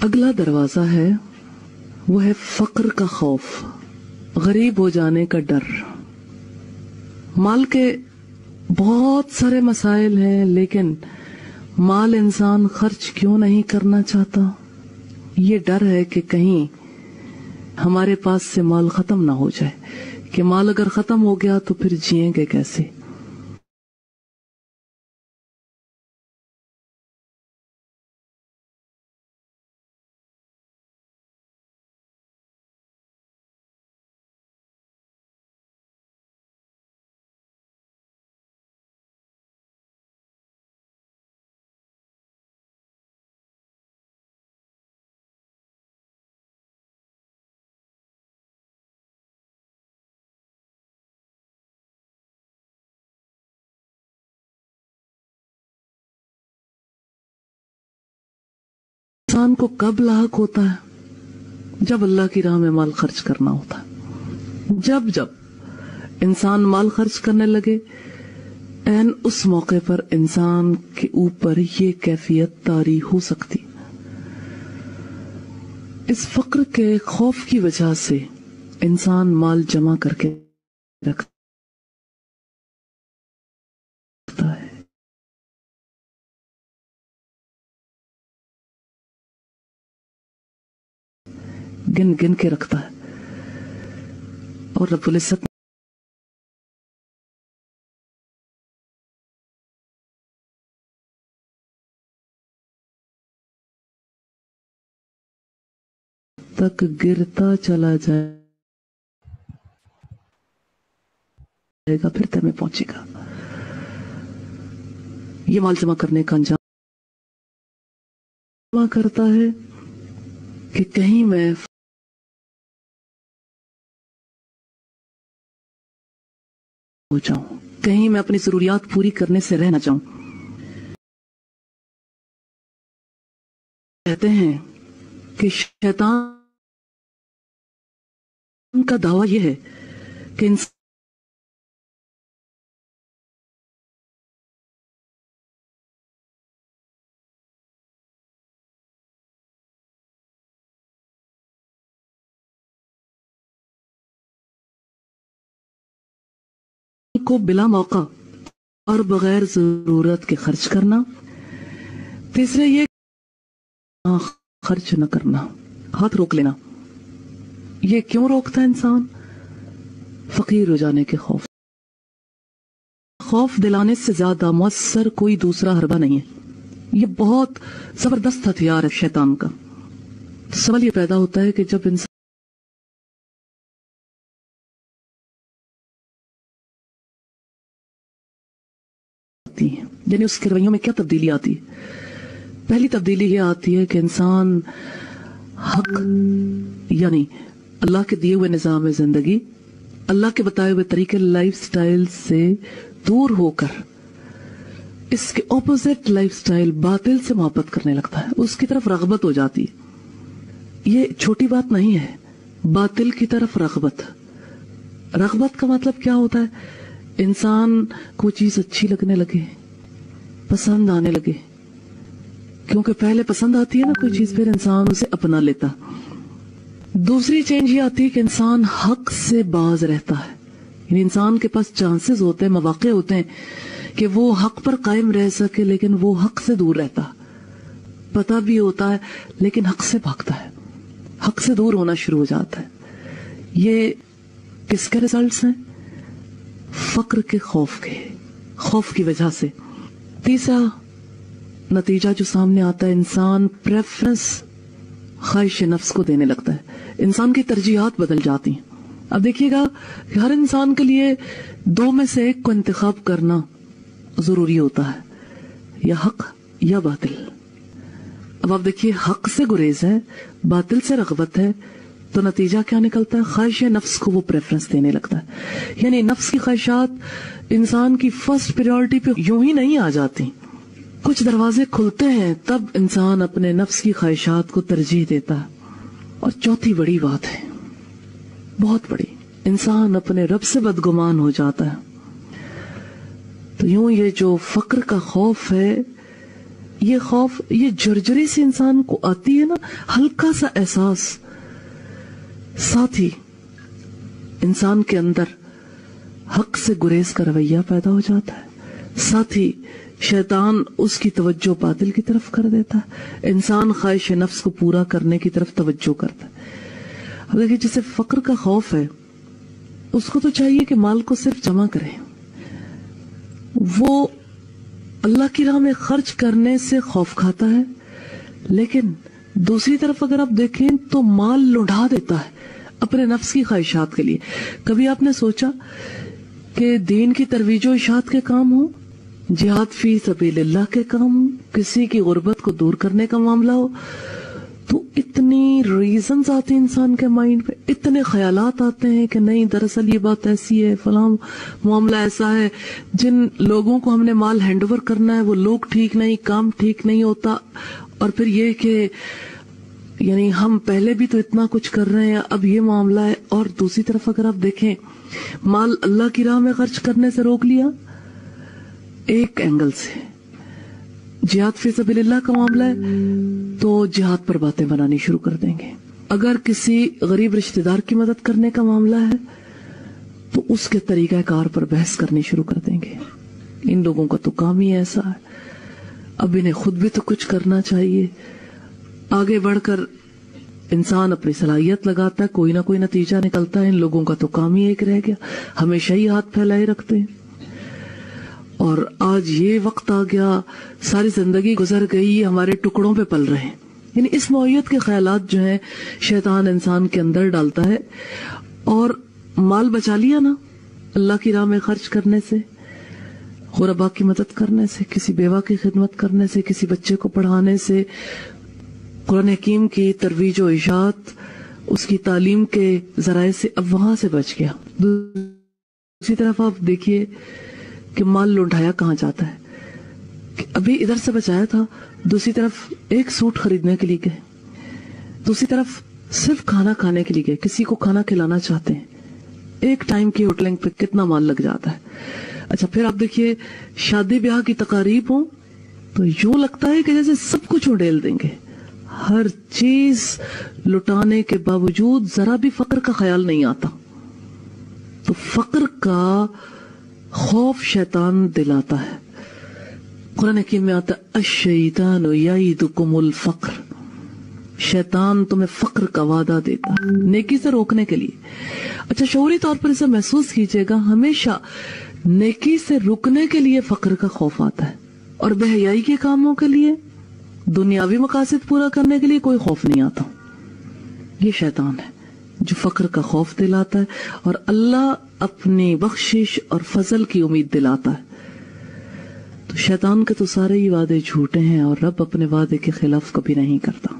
اگلا دروازہ ہے وہ ہے فقر کا خوف، غریب ہو جانے کا ڈر۔ مال کے بہت سارے مسائل ہیں، لیکن مال انسان خرچ کیوں نہیں کرنا چاہتا؟ یہ ڈر ہے کہ کہیں ہمارے پاس سے مال ختم نہ ہو جائے، کہ مال اگر ختم ہو گیا تو پھر جئیں گے کیسے؟ انسان کو کب لاحق ہوتا ہے؟ جب اللہ کی راہ میں مال خرچ کرنا ہوتا ہے۔ جب انسان مال خرچ کرنے لگے، این اس موقع پر انسان کے اوپر یہ کیفیت طاری ہو سکتی۔ اس فقر کے خوف کی وجہ سے انسان مال جمع کر کے رکھتا ہے، گن گن کے رکھتا ہے، اور رب العزت تک گرتا چلا جائے گا، پھر تمہیں پہنچے گا۔ یہ مال جمع کرنے کا انجام جمع کرتا ہے کہ کہیں میں ہو جاؤں، کہیں میں اپنی ضروریات پوری کرنے سے رہ نہ جاؤں۔ کہتے ہیں کہ شیطان کا دعویٰ یہ ہے کہ انسان کو بلا موقع اور بغیر ضرورت کے خرچ کرنا۔ تیسرے یہ خرچ نہ کرنا، ہاتھ روک لینا۔ یہ کیوں روکتا ہے انسان؟ فقیر ہو جانے کے خوف۔ خوف دلانے سے زیادہ مؤثر کوئی دوسرا حربہ نہیں ہے۔ یہ بہت زبردست ہتھیار ہے شیطان کا۔ سوال یہ پیدا ہوتا ہے کہ جب انسان یعنی اس کے رویوں میں کیا تبدیلی آتی ہے؟ پہلی تبدیلی یہ آتی ہے کہ انسان حق یعنی اللہ کے دیے ہوئے نظام زندگی، اللہ کے بتائے ہوئے طریقے لائف سٹائل سے دور ہو کر اس کے اپوزٹ لائف سٹائل باطل سے محبت کرنے لگتا ہے، اس کی طرف رغبت ہو جاتی ہے۔ یہ چھوٹی بات نہیں ہے، باطل کی طرف رغبت۔ رغبت کا مطلب کیا ہوتا ہے؟ انسان کو چیز اچھی لگنے لگے، پسند آنے لگے، کیونکہ پہلے پسند آتی ہے نا کوئی چیز، پھر انسان اسے اپنا لیتا۔ دوسری چینج یہ آتی ہے کہ انسان حق سے باز رہتا ہے، یعنی انسان کے پاس چانسز ہوتے ہیں، مواقع ہوتے ہیں کہ وہ حق پر قائم رہ سکے، لیکن وہ حق سے دور رہتا، پتہ بھی ہوتا ہے لیکن حق سے بھاگتا ہے، حق سے دور ہونا شروع ہو جاتا ہے۔ یہ کس کے ریزلٹس ہیں؟ فقر کے خوف کی وجہ سے۔ تیسرا نتیجہ جو سامنے آتا ہے، انسان پریفرنس خواہش نفس کو دینے لگتا ہے، انسان کی ترجیحات بدل جاتی ہیں۔ اب دیکھیے گا کہ ہر انسان کے لیے دو میں سے ایک کو انتخاب کرنا ضروری ہوتا ہے، یا حق یا باطل۔ اب آپ دیکھیے، حق سے گریز ہے، باطل سے رغبت ہے، تو نتیجہ کیا نکلتا ہے؟ خواہش نفس کو وہ پریفرنس دینے لگتا ہے، یعنی نفس کی خواہشات انسان کی فرسٹ پریورٹی پہ یوں ہی نہیں آ جاتی، کچھ دروازے کھلتے ہیں تب انسان اپنے نفس کی خواہشات کو ترجیح دیتا ہے۔ اور چوتھی بڑی بات ہے، بہت بڑی، انسان اپنے رب سے بدگمان ہو جاتا ہے۔ تو یوں یہ جو فقر کا خوف ہے یہ خوف، یہ جرجری سے انسان کو آتی ہے نا، ہلکا سا احساس، ساتھ ہی انسان کے اندر حق سے گریز کا رویہ پیدا ہو جاتا ہے، ساتھ ہی شیطان اس کی توجہ باطل کی طرف کر دیتا ہے، انسان خواہش نفس کو پورا کرنے کی طرف توجہ کرتا ہے۔ اب دیکھیں جسے فقر کا خوف ہے اس کو تو چاہیے کہ مال کو صرف جمع کرے، وہ اللہ کی راہ میں خرچ کرنے سے خوف کھاتا ہے، لیکن دوسری طرف اگر آپ دیکھیں تو مال لڑا دیتا ہے اپنے نفس کی خواہشات کے لیے۔ کبھی آپ نے سوچا کہ دین کی ترویج و اشاعت کے کام ہو، جہاد فی سبیل اللہ کے کام ہو، کسی کی غربت کو دور کرنے کا معاملہ ہو، تو اتنی ریزنز آتے ہیں انسان کے مائنڈ پہ، اتنے خیالات آتے ہیں کہ نہیں دراصل یہ بات ایسی ہے، فلاں معاملہ ایسا ہے، جن لوگوں کو ہم نے مال ہینڈ اوور کرنا ہے وہ لوگ ٹھیک نہیں، کام ٹھیک نہیں ہوتا، اور پھر یہ کہ یعنی ہم پہلے بھی تو اتنا کچھ کر رہے ہیں، اب یہ معاملہ ہے۔ اور دوسری طرف اگر آپ دیکھیں مال اللہ کی راہ میں خرچ کرنے سے روک لیا ایک اینگل سے، جہاد فی سبیل اللہ کا معاملہ ہے تو جہاد پر باتیں بنانی شروع کر دیں گے، اگر کسی غریب رشتہ دار کی مدد کرنے کا معاملہ ہے تو اس کے طریقہ کار پر بحث کرنی شروع کر دیں گے۔ ان لوگوں کا تو کام ہی ایسا ہے، اب انہیں خود بھی تو کچھ کرنا چاہیے۔ آگے بڑھ کر انسان اپنی صلاحیت لگاتا ہے، کوئی نہ کوئی نتیجہ نکلتا ہے، ان لوگوں کا تو کام ہی ایک رہ گیا، ہمیشہ ہی ہاتھ پھیلائے رکھتے ہیں۔ اور آج یہ وقت آ گیا، ساری زندگی گزر گئی، ہمارے ٹکڑوں پہ پل رہے ہیں، یعنی اس نوعیت کے خیالات جو ہیں شیطان انسان کے اندر ڈالتا ہے۔ اور مال بچا لیا نا اللہ کی راہ میں خرچ کرنے سے، غربا کی مدد کرنے سے، کسی بیوہ کی خدمت کرنے سے، کسی بچے کو پڑھانے سے، قرآن حکیم کی ترویج و اشاعت، اس کی تعلیم کے ذرائع سے اب وہاں سے بچ گیا۔ دوسری طرف آپ دیکھیے کہ مال لوٹایا کہاں جاتا ہے، کہ ابھی ادھر سے بچایا تھا، دوسری طرف ایک سوٹ خریدنے کے لیے گئے، دوسری طرف صرف کھانا کھانے کے لیے گئے، کسی کو کھانا کھلانا چاہتے ہیں، ایک ٹائم کی ہوٹلنگ پہ کتنا مال لگ جاتا ہے۔ اچھا پھر آپ دیکھیے شادی بیاہ کی تقاریب ہوں تو یوں لگتا ہے کہ جیسے سب کچھ اڈیل دیں گے، ہر چیز لٹانے کے باوجود ذرا بھی فقر کا خیال نہیں آتا۔ تو فقر کا خوف شیطان دلاتا ہے۔ قرآن حکیم میں آتا ہے الشیطان یعیدکم الفقر، شیطان تمہیں فقر کا وعدہ دیتا ہے نیکی سے روکنے کے لیے۔ اچھا شعوری طور پر اسے محسوس کیجئے گا، ہمیشہ نیکی سے رکنے کے لیے فقر کا خوف آتا ہے، اور بے حیائی کے کاموں کے لیے، دنیاوی مقاصد پورا کرنے کے لیے کوئی خوف نہیں آتا۔ یہ شیطان ہے جو فقر کا خوف دلاتا ہے، اور اللہ اپنی بخشش اور فضل کی امید دلاتا ہے۔ تو شیطان کے تو سارے ہی وعدے جھوٹے ہیں، اور رب اپنے وعدے کے خلاف کبھی نہیں کرتا۔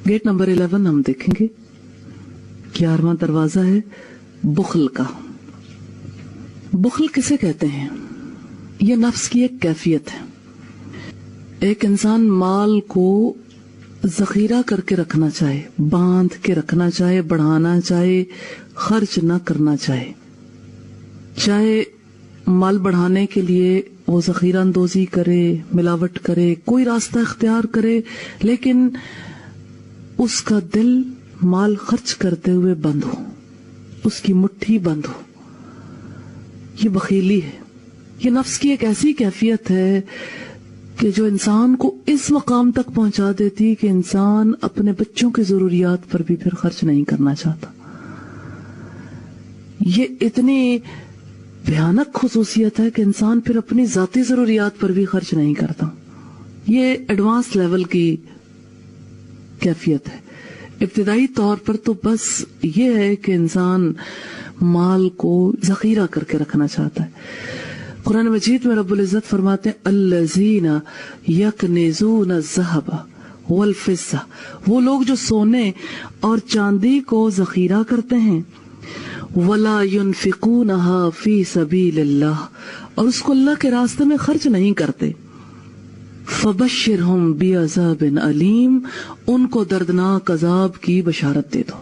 گیٹ نمبر 11 ہم دیکھیں گے، 11واں دروازہ ہے بخل کا۔ بخل کسے کہتے ہیں؟ یہ نفس کی ایک کیفیت ہے۔ ایک انسان مال کو ذخیرہ کر کے رکھنا چاہے، باندھ کے رکھنا چاہے، بڑھانا چاہے، خرچ نہ کرنا چاہے، چاہے مال بڑھانے کے لیے وہ ذخیرہ اندوزی کرے، ملاوٹ کرے، کوئی راستہ اختیار کرے، لیکن اس کا دل مال خرچ کرتے ہوئے بند ہو، اس کی مٹھی بند ہو۔ یہ بخیلی ہے۔ یہ نفس کی ایک ایسی کیفیت ہے کہ جو انسان کو اس مقام تک پہنچا دیتی کہ انسان اپنے بچوں کی ضروریات پر بھی پھر خرچ نہیں کرنا چاہتا۔ یہ اتنی بھیانک خصوصیت ہے کہ انسان پھر اپنی ذاتی ضروریات پر بھی خرچ نہیں کرتا۔ یہ ایڈوانس لیول کی کیفیت ہے۔ ابتدائی طور پر تو بس یہ ہے کہ انسان مال کو ذخیرہ کر کے رکھنا چاہتا ہے۔ قرآن مجید میں رب العزت فرماتے ہیں الذین یکنزون الذھب والفضہ، وہ لوگ جو سونے اور چاندی کو ذخیرہ کرتے ہیں، ولا ينفقونها فی سبیل اللہ، اور اس کو اللہ کے راستے میں خرچ نہیں کرتے، فبشرہم بعذاب علیم، ان کو دردناک عذاب کی بشارت دے دو۔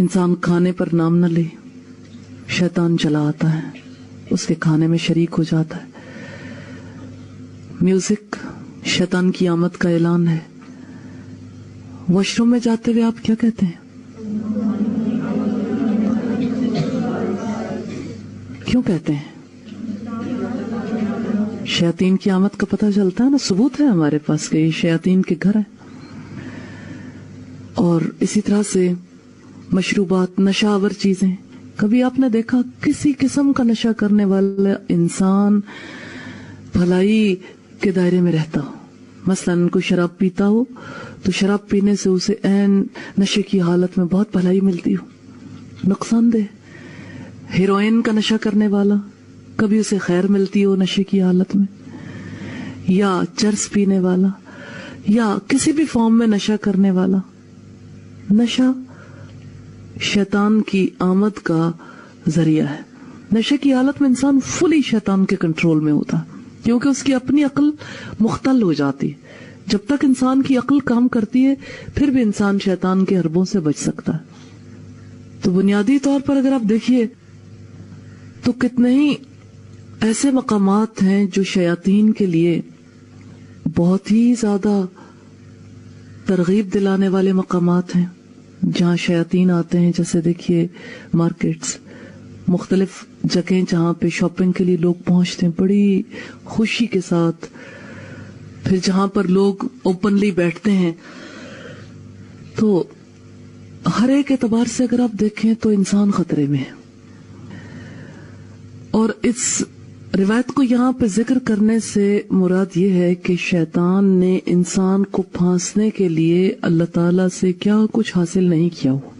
انسان کھانے پر نام نہ لے، شیطان چلا آتا ہے، اس کے کھانے میں شریک ہو جاتا ہے۔ میوزک شیطان کی آمد کا اعلان ہے۔ واش روم میں جاتے ہوئے آپ کیا کہتے ہیں؟ کیوں کہتے ہیں؟ شیاطین کی آمد کا پتہ چلتا ہے نا، ثبوت ہے ہمارے پاس کہ یہ شیاطین کے گھر ہے۔ اور اسی طرح سے مشروبات، نشہ آور چیزیں، کبھی آپ نے دیکھا کسی قسم کا نشہ کرنے والا انسان بھلائی کے دائرے میں رہتا ہو؟ مثلاً کوئی شراب پیتا ہو تو شراب پینے سے اسے عین نشے کی حالت میں بہت بھلائی ملتی ہو، نقصان دہ۔ ہیروئن کا نشہ کرنے والا، کبھی اسے خیر ملتی ہو نشے کی حالت میں، یا چرس پینے والا، یا کسی بھی فارم میں نشہ کرنے والا۔ نشہ شیطان کی آمد کا ذریعہ ہے۔ نشے کی حالت میں انسان فلی شیطان کے کنٹرول میں ہوتا ہے، کیونکہ اس کی اپنی عقل مختل ہو جاتی ہے۔ جب تک انسان کی عقل کام کرتی ہے پھر بھی انسان شیطان کے حربوں سے بچ سکتا ہے۔ تو بنیادی طور پر اگر آپ دیکھیے تو کتنے ہی ایسے مقامات ہیں جو شیاطین کے لیے بہت ہی زیادہ ترغیب دلانے والے مقامات ہیں، جہاں شیاطین آتے ہیں۔ جیسے دیکھیے مارکیٹس، مختلف جگہیں جہاں پہ شاپنگ کے لیے لوگ پہنچتے ہیں بڑی خوشی کے ساتھ، پھر جہاں پر لوگ اوپنلی بیٹھتے ہیں، تو ہر ایک اعتبار سے اگر آپ دیکھیں تو انسان خطرے میں ہے۔ اور اس روایت کو یہاں پہ ذکر کرنے سے مراد یہ ہے کہ شیطان نے انسان کو پھانسنے کے لیے اللہ تعالیٰ سے کیا کچھ حاصل نہیں کیا ہوا۔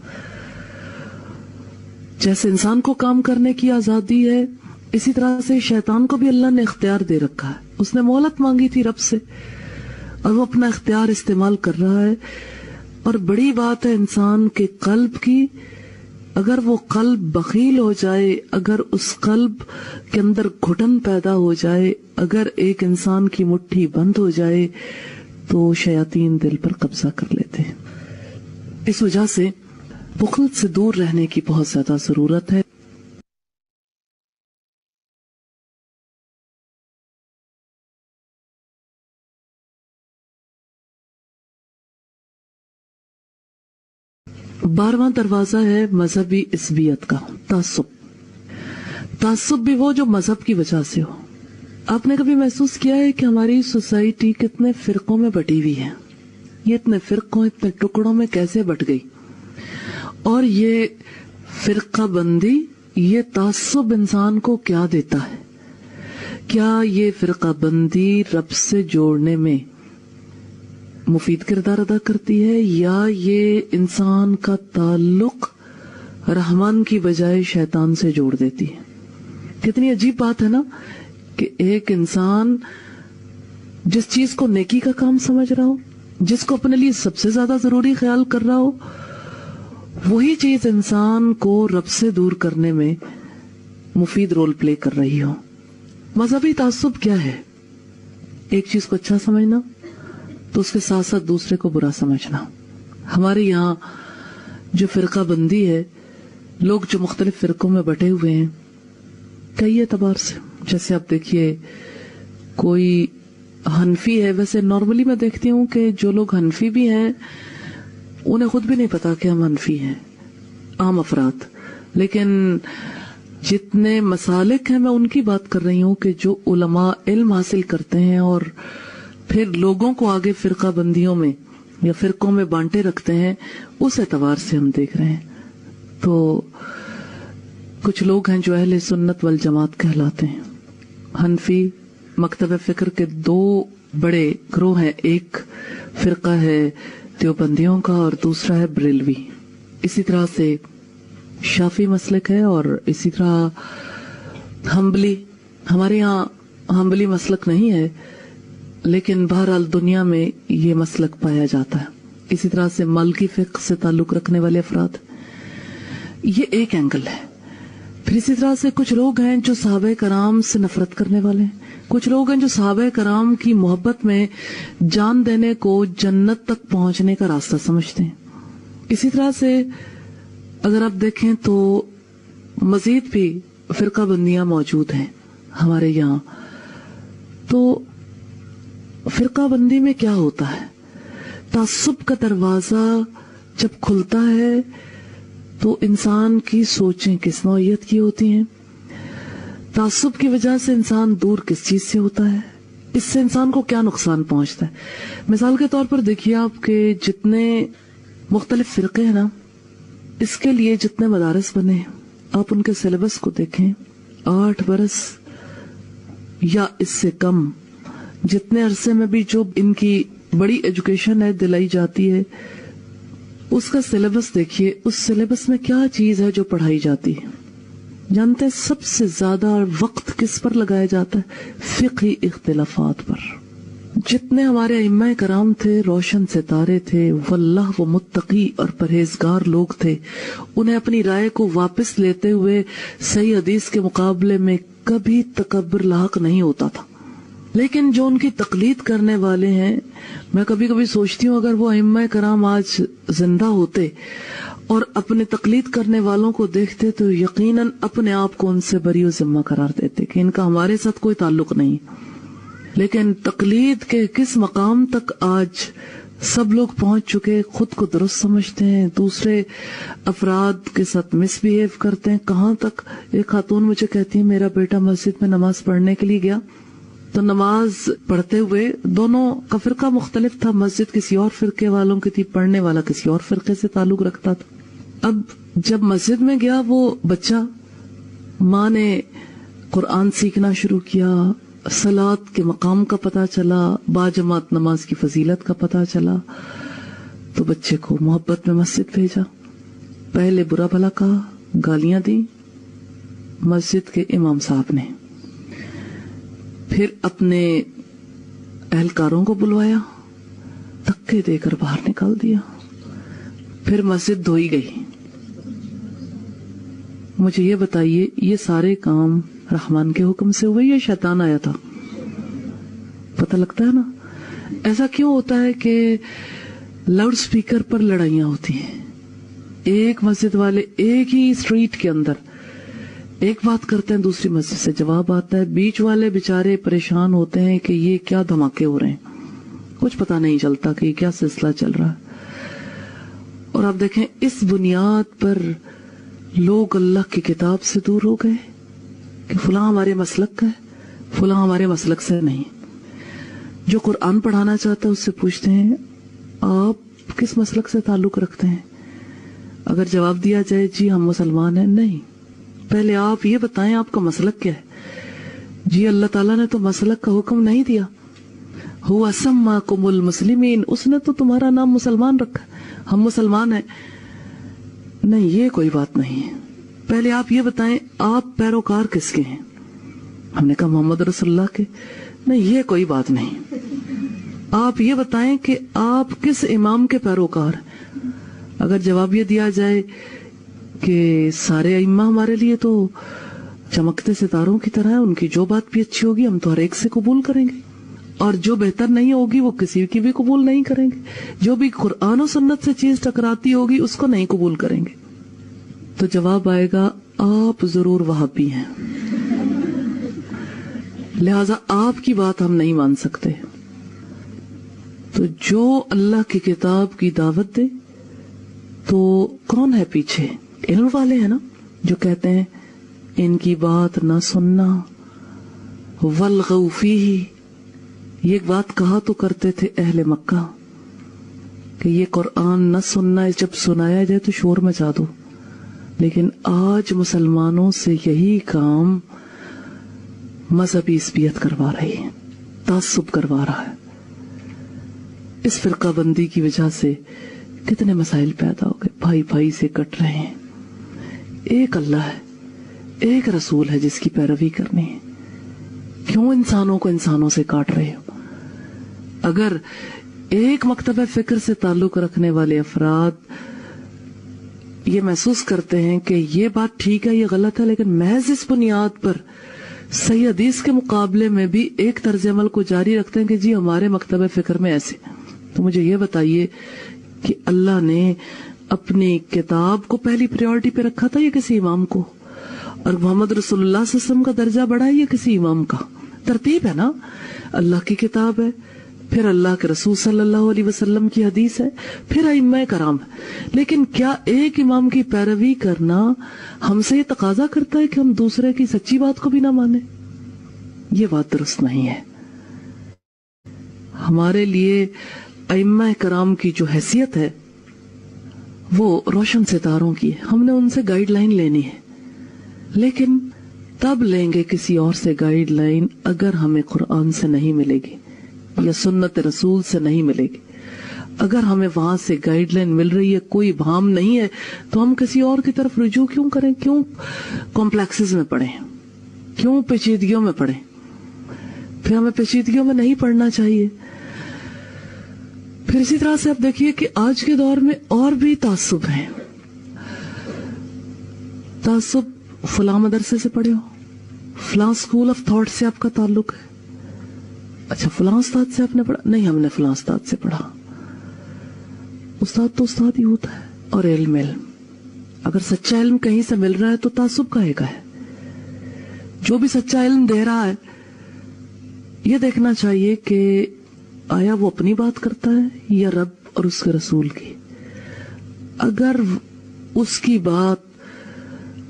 جیسے انسان کو کام کرنے کی آزادی ہے، اسی طرح سے شیطان کو بھی اللہ نے اختیار دے رکھا ہے۔ اس نے مہلت مانگی تھی رب سے اور وہ اپنا اختیار استعمال کر رہا ہے۔ اور بڑی بات ہے انسان کے قلب کی، اگر وہ قلب بخیل ہو جائے، اگر اس قلب کے اندر گھٹن پیدا ہو جائے، اگر ایک انسان کی مٹھی بند ہو جائے تو شیاطین دل پر قبضہ کر لیتے ہیں۔ اس وجہ سے بخل سے دور رہنے کی بہت زیادہ ضرورت ہے۔ بارہواں دروازہ ہے مذہبی عصبیت کا، تعصب۔ تعصب بھی وہ جو مذہب کی وجہ سے ہو۔ آپ نے کبھی محسوس کیا ہے کہ ہماری سوسائٹی کتنے فرقوں میں بٹی ہوئی ہے؟ یہ اتنے فرقوں، اتنے ٹکڑوں میں کیسے بٹ گئی؟ اور یہ فرقہ بندی، یہ تعصب انسان کو کیا دیتا ہے؟ کیا یہ فرقہ بندی رب سے جوڑنے میں مفید کردار ادا کرتی ہے، یا یہ انسان کا تعلق رحمان کی بجائے شیطان سے جوڑ دیتی ہے؟ کتنی عجیب بات ہے نا کہ ایک انسان جس چیز کو نیکی کا کام سمجھ رہا ہو، جس کو اپنے لیے سب سے زیادہ ضروری خیال کر رہا ہو، وہی چیز انسان کو رب سے دور کرنے میں مفید رول پلے کر رہی ہو۔ مذہبی تعصب کیا ہے؟ ایک چیز کو اچھا سمجھنا تو اس کے ساتھ ساتھ دوسرے کو برا سمجھنا۔ ہمارے یہاں جو فرقہ بندی ہے، لوگ جو مختلف فرقوں میں بٹے ہوئے ہیں کئی اعتبار سے، جیسے آپ دیکھیے کوئی حنفی ہے، ویسے نارملی میں دیکھتی ہوں کہ جو لوگ حنفی بھی ہیں انہیں خود بھی نہیں پتا کہ ہم حنفی ہیں، عام افراد۔ لیکن جتنے مسالک ہیں میں ان کی بات کر رہی ہوں کہ جو علماء علم حاصل کرتے ہیں اور پھر لوگوں کو آگے فرقہ بندیوں میں یا فرقوں میں بانٹے رکھتے ہیں، اس اعتبار سے ہم دیکھ رہے ہیں۔ تو کچھ لوگ ہیں جو اہل سنت والجماعت کہلاتے ہیں۔ حنفی مکتب فکر کے دو بڑے گروہ ہیں، ایک فرقہ ہے دیوبندیوں کا اور دوسرا ہے بریلوی۔ اسی طرح سے شافی مسلک ہے اور اسی طرح حنبلی۔ ہمارے یہاں حنبلی مسلک نہیں ہے، لیکن بہرحال دنیا میں یہ مسلک پایا جاتا ہے۔ اسی طرح سے مالکی فقہ سے تعلق رکھنے والے افراد، یہ ایک اینگل ہے۔ پھر اسی طرح سے کچھ لوگ ہیں جو صحابہ کرام سے نفرت کرنے والے ہیں، کچھ لوگ ہیں جو صحابہ کرام کی محبت میں جان دینے کو جنت تک پہنچنے کا راستہ سمجھتے ہیں۔ اسی طرح سے اگر آپ دیکھیں تو مزید بھی فرقہ بندیاں موجود ہیں ہمارے یہاں. تو فرقہ بندی میں کیا ہوتا ہے؟ تعصب کا دروازہ جب کھلتا ہے تو انسان کی سوچیں کس نوعیت کی ہوتی ہیں. تعصب کی وجہ سے انسان دور کس چیز سے ہوتا ہے، اس سے انسان کو کیا نقصان پہنچتا ہے. مثال کے طور پر دیکھیے آپ کے جتنے مختلف فرقے ہیں نا، اس کے لیے جتنے مدارس بنے ہیں، آپ ان کے سلیبس کو دیکھیں. 8 برس یا اس سے کم جتنے عرصے میں بھی جو ان کی بڑی ایجوکیشن ہے دلائی جاتی ہے، اس کا سلیبس دیکھیے. اس سلیبس میں کیا چیز ہے جو پڑھائی جاتی ہے؟ جانتے ہیں سب سے زیادہ وقت کس پر لگایا جاتا ہے؟ فقہی اختلافات پر. جتنے ہمارے ائمہ کرام تھے روشن ستارے تھے، واللہ وہ متقی اور پرہیزگار لوگ تھے. انہیں اپنی رائے کو واپس لیتے ہوئے صحیح حدیث کے مقابلے میں کبھی تکبر لاحق نہیں ہوتا تھا. لیکن جو ان کی تقلید کرنے والے ہیں، میں کبھی کبھی سوچتی ہوں اگر وہ ائمہ کرام آج زندہ ہوتے اور اپنے تقلید کرنے والوں کو دیکھتے تو یقیناً اپنے آپ کو ان سے بری و ذمہ قرار دیتے کہ ان کا ہمارے ساتھ کوئی تعلق نہیں. لیکن تقلید کے کس مقام تک آج سب لوگ پہنچ چکے، خود کو درست سمجھتے ہیں، دوسرے افراد کے ساتھ مس بیہیو کرتے ہیں. کہاں تک؟ ایک خاتون مجھے کہتی ہے میرا بیٹا مسجد میں نماز پڑھنے کے لیے گیا تو نماز پڑھتے ہوئے دونوں کا فرقہ مختلف تھا. مسجد کسی اور فرقے والوں کی تھی، پڑھنے والا کسی اور فرقے سے تعلق رکھتا تھا. اب جب مسجد میں گیا وہ بچہ، ماں نے قرآن سیکھنا شروع کیا، صلاۃ کے مقام کا پتہ چلا، باجماعت نماز کی فضیلت کا پتہ چلا، تو بچے کو محبت میں مسجد بھیجا. پہلے برا بھلا کہا، گالیاں دی مسجد کے امام صاحب نے، پھر اپنے اہلکاروں کو بلوایا، دھکے دے کر باہر نکال دیا، پھر مسجد دھوئی گئی. مجھے یہ بتائیے یہ سارے کام رحمان کے حکم سے ہوئے یا شیطان آیا تھا؟ پتہ لگتا ہے نا. ایسا کیوں ہوتا ہے کہ لاؤڈ سپیکر پر لڑائیاں ہوتی ہیں؟ ایک مسجد والے ایک ہی اسٹریٹ کے اندر ایک بات کرتے ہیں، دوسری مسجد سے جواب آتا ہے. بیچ والے بےچارے پریشان ہوتے ہیں کہ یہ کیا دھماکے ہو رہے ہیں، کچھ پتہ نہیں چلتا کہ یہ کیا سلسلہ چل رہا ہے. اور آپ دیکھیں اس بنیاد پر لوگ اللہ کی کتاب سے دور ہو گئے کہ فلاں ہمارے مسلک کا ہے، فلاں ہمارے مسلک سے نہیں. جو قرآن پڑھانا چاہتا ہے اس سے پوچھتے ہیں آپ کس مسلک سے تعلق رکھتے ہیں؟ اگر جواب دیا جائے جی ہم مسلمان ہیں، نہیں، پہلے آپ یہ بتائیں آپ کا مسلک کیا ہے. جی اللہ تعالیٰ نے تو مسلک کا حکم نہیں دیا، ہوا سماکم المسلمین، اس نے تو تمہارا نام مسلمان رکھا، ہم مسلمان ہیں. نہیں، یہ کوئی بات نہیں ہے. پہلے آپ یہ بتائیں آپ پیروکار کس کے ہیں؟ ہم نے کہا محمد رسول اللہ کے. نہیں، یہ کوئی بات نہیں. آپ یہ بتائیں کہ آپ کس امام کے پیروکار ہیں؟ اگر جواب یہ دیا جائے کہ سارے ائمہ ہمارے لیے تو چمکتے ستاروں کی طرح ہیں، ان کی جو بات بھی اچھی ہوگی ہم تو ہر ایک سے قبول کریں گے، اور جو بہتر نہیں ہوگی وہ کسی کی بھی قبول نہیں کریں گے، جو بھی قرآن و سنت سے چیز ٹکراتی ہوگی اس کو نہیں قبول کریں گے. تو جواب آئے گا آپ ضرور وہابی ہیں، لہذا آپ کی بات ہم نہیں مان سکتے. تو جو اللہ کی کتاب کی دعوت دے تو کون ہے پیچھے؟ علم والے ہیں نا، جو کہتے ہیں ان کی بات نہ سننا، والغوا فیہ. یہ بات کہا تو کرتے تھے اہل مکہ کہ یہ قرآن نہ سننا، جب سنایا جائے تو شور مچا دو. لیکن آج مسلمانوں سے یہی کام مذہبی عصبیت کروا رہی ہے، تعصب کروا رہا ہے. اس فرقہ بندی کی وجہ سے کتنے مسائل پیدا ہو گئے، بھائی بھائی سے کٹ رہے ہیں. ایک اللہ ہے، ایک رسول ہے جس کی پیروی کرنی ہے، کیوں انسانوں کو انسانوں سے کاٹ رہے ہو؟ اگر ایک مکتبہ فکر سے تعلق رکھنے والے افراد یہ محسوس کرتے ہیں کہ یہ بات ٹھیک ہے، یہ غلط ہے، لیکن محض اس بنیاد پر صحیح حدیث کے مقابلے میں بھی ایک طرز عمل کو جاری رکھتے ہیں کہ جی ہمارے مکتبہ فکر میں ایسے، تو مجھے یہ بتائیے کہ اللہ نے اپنی کتاب کو پہلی پریورٹی پہ رکھا تھا یا کسی امام کو؟ اور محمد رسول اللہ صلی اللہ علیہ وسلم کا درجہ بڑھا ہے یا کسی امام کا؟ ترتیب ہے نا، اللہ کی کتاب ہے، پھر اللہ کے رسول صلی اللہ علیہ وسلم کی حدیث ہے، پھر ائمہ کرام ہے۔ لیکن کیا ایک امام کی پیروی کرنا ہم سے یہ تقاضا کرتا ہے کہ ہم دوسرے کی سچی بات کو بھی نہ مانیں؟ یہ بات درست نہیں ہے۔ ہمارے لیے ائمہ کرام کی جو حیثیت ہے وہ روشن ستاروں کی ہے، ہم نے ان سے گائیڈ لائن لینی ہے، لیکن تب لیں گے کسی اور سے گائیڈ لائن اگر ہمیں قرآن سے نہیں ملے گی یا سنت رسول سے نہیں ملے گی۔ اگر ہمیں وہاں سے گائیڈ لائن مل رہی ہے، کوئی بہام نہیں ہے، تو ہم کسی اور کی طرف رجوع کیوں کریں؟ کیوں کمپلیکسز میں پڑھیں؟ کیوں پیچیدگیوں میں پڑھیں؟ پھر ہمیں پیچیدگیوں میں نہیں پڑھنا چاہیے۔ پھر اسی طرح سے آپ دیکھیے کہ آج کے دور میں اور بھی تعصب ہیں۔ تعصب فلاں مدرسے سے پڑھے ہو، فلاں اسکول آف تھاٹ سے آپ کا تعلق ہے، اچھا فلاں استاد سے آپ نے پڑھا؟ نہیں، ہم نے فلاں استاد سے پڑھا۔ استاد تو استاد ہی ہوتا ہے، اور علم اگر سچا علم کہیں سے مل رہا ہے تو تعصب کہے گا ہے؟ جو بھی سچا علم دے رہا ہے یہ دیکھنا چاہیے کہ آیا وہ اپنی بات کرتا ہے یا رب اور اس کے رسول کی۔ اگر اس کی بات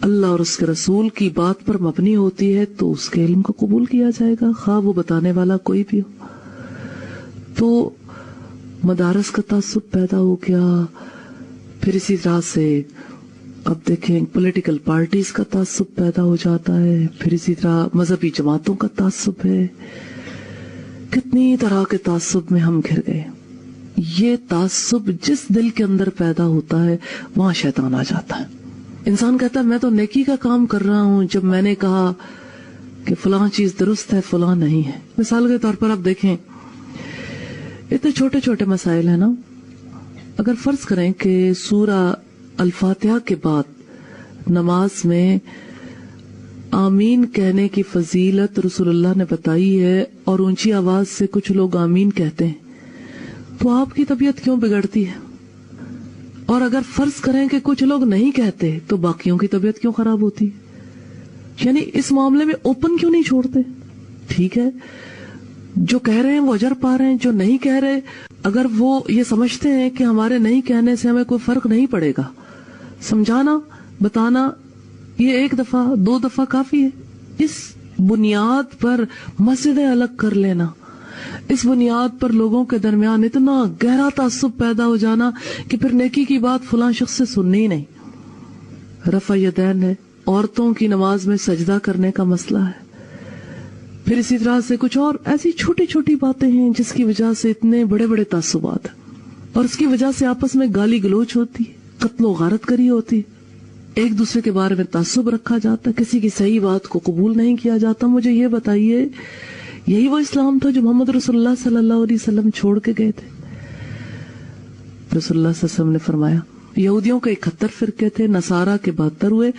اللہ اور اس کے رسول کی بات پر مبنی ہوتی ہے تو اس کے علم کو قبول کیا جائے گا، خواہ وہ بتانے والا کوئی بھی ہو۔ تو مدارس کا تعصب پیدا ہو گیا، پھر اسی طرح سے اب دیکھیں پولیٹیکل پارٹیز کا تعصب پیدا ہو جاتا ہے، پھر اسی طرح مذہبی جماعتوں کا تعصب ہے، کتنی طرح کے تعصب میں ہم گھر گئے۔ یہ تعصب جس دل کے اندر پیدا ہوتا ہے وہاں شیطان آ جاتا ہے۔ انسان کہتا ہے میں تو نیکی کا کام کر رہا ہوں، جب میں نے کہا کہ فلاں چیز درست ہے فلاں نہیں ہے۔ مثال کے طور پر آپ دیکھیں اتنے چھوٹے چھوٹے مسائل ہیں نا، اگر فرض کریں کہ سورہ الفاتحہ کے بعد نماز میں آمین کہنے کی فضیلت رسول اللہ نے بتائی ہے اور اونچی آواز سے کچھ لوگ آمین کہتے ہیں، تو آپ کی طبیعت کیوں بگڑتی ہے؟ اور اگر فرض کریں کہ کچھ لوگ نہیں کہتے تو باقیوں کی طبیعت کیوں خراب ہوتی ہے؟ یعنی اس معاملے میں اوپن کیوں نہیں چھوڑتے؟ ٹھیک ہے، جو کہہ رہے ہیں وہ اجر پا رہے ہیں، جو نہیں کہہ رہے اگر وہ یہ سمجھتے ہیں کہ ہمارے نہیں کہنے سے ہمیں کوئی فرق نہیں پڑے گا، سمجھانا بتانا یہ ایک دفعہ 2 دفعہ کافی ہے۔ اس بنیاد پر مسجدیں الگ کر لینا، اس بنیاد پر لوگوں کے درمیان اتنا گہرا تعصب پیدا ہو جانا کہ پھر نیکی کی بات فلاں شخص سے سننی ہی نہیں۔ رفع یدین ہے، عورتوں کی نماز میں سجدہ کرنے کا مسئلہ ہے، پھر اسی طرح سے کچھ اور ایسی چھوٹی چھوٹی باتیں ہیں جس کی وجہ سے اتنے بڑے بڑے تعصبات ہیں، اور اس کی وجہ سے آپس میں گالی گلوچ ہوتی، قتل و غارت کری ہوتی، ایک دوسرے کے بارے میں تعصب رکھا جاتا، کسی کی صحیح بات کو قبول نہیں کیا جاتا۔ مجھے یہ بتائیے یہی وہ اسلام تھا جو محمد رسول اللہ صلی اللہ علیہ وسلم چھوڑ کے گئے تھے؟ رسول اللہ صلی اللہ علیہ وسلم نے فرمایا یہودیوں کے 71 فرقے تھے، نصارہ کے 72 ہوئے،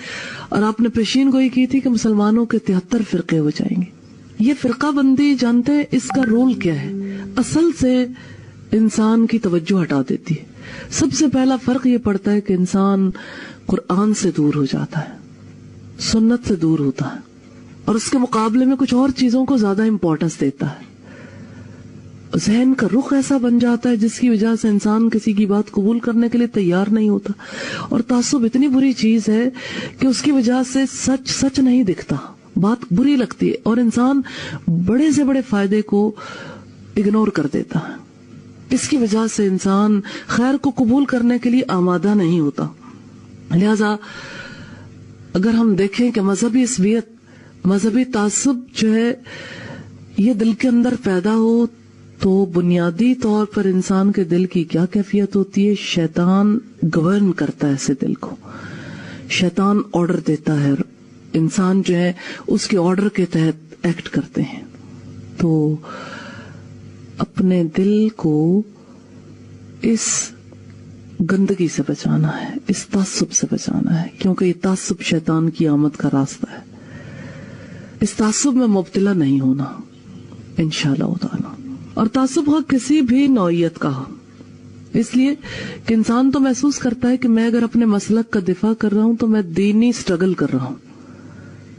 اور آپ نے پیشین گوئی کی تھی کہ مسلمانوں کے 73 فرقے ہو جائیں گے۔ یہ فرقہ بندی جانتے ہیں اس کا رول کیا ہے؟ اصل سے انسان کی توجہ ہٹا دیتی ہے۔ سب سے پہلا فرق یہ پڑتا ہے کہ انسان قرآن سے دور ہو جاتا ہے، سنت سے دور ہوتا ہے، اور اس کے مقابلے میں کچھ اور چیزوں کو زیادہ امپورٹنس دیتا ہے۔ ذہن کا رخ ایسا بن جاتا ہے جس کی وجہ سے انسان کسی کی بات قبول کرنے کے لیے تیار نہیں ہوتا، اور تعصب اتنی بری چیز ہے کہ اس کی وجہ سے سچ نہیں دکھتا، بات بری لگتی ہے، اور انسان بڑے سے بڑے فائدے کو اگنور کر دیتا ہے۔ اس کی وجہ سے انسان خیر کو قبول کرنے کے لیے آمادہ نہیں ہوتا۔ لہذا اگر ہم دیکھیں کہ مذہبی عصبیت، مذہبی تعصب جو ہے یہ دل کے اندر پیدا ہو تو بنیادی طور پر انسان کے دل کی کیا کیفیت ہوتی ہے؟ شیطان گورن کرتا ہے اسے، دل کو شیطان آرڈر دیتا ہے، انسان جو ہے اس کے آرڈر کے تحت ایکٹ کرتے ہیں۔ تو اپنے دل کو اس گندگی سے بچانا ہے، اس تعصب سے بچانا ہے، کیونکہ یہ تعصب شیطان کی آمد کا راستہ ہے۔ اس تعصب میں مبتلا نہیں ہونا انشاءاللہ تعالی، اور تعصب ہو کسی بھی نوعیت کا ہو، اس لیے کہ انسان تو محسوس کرتا ہے کہ میں اگر اپنے مسلک کا دفاع کر رہا ہوں تو میں دینی سٹرگل کر رہا ہوں،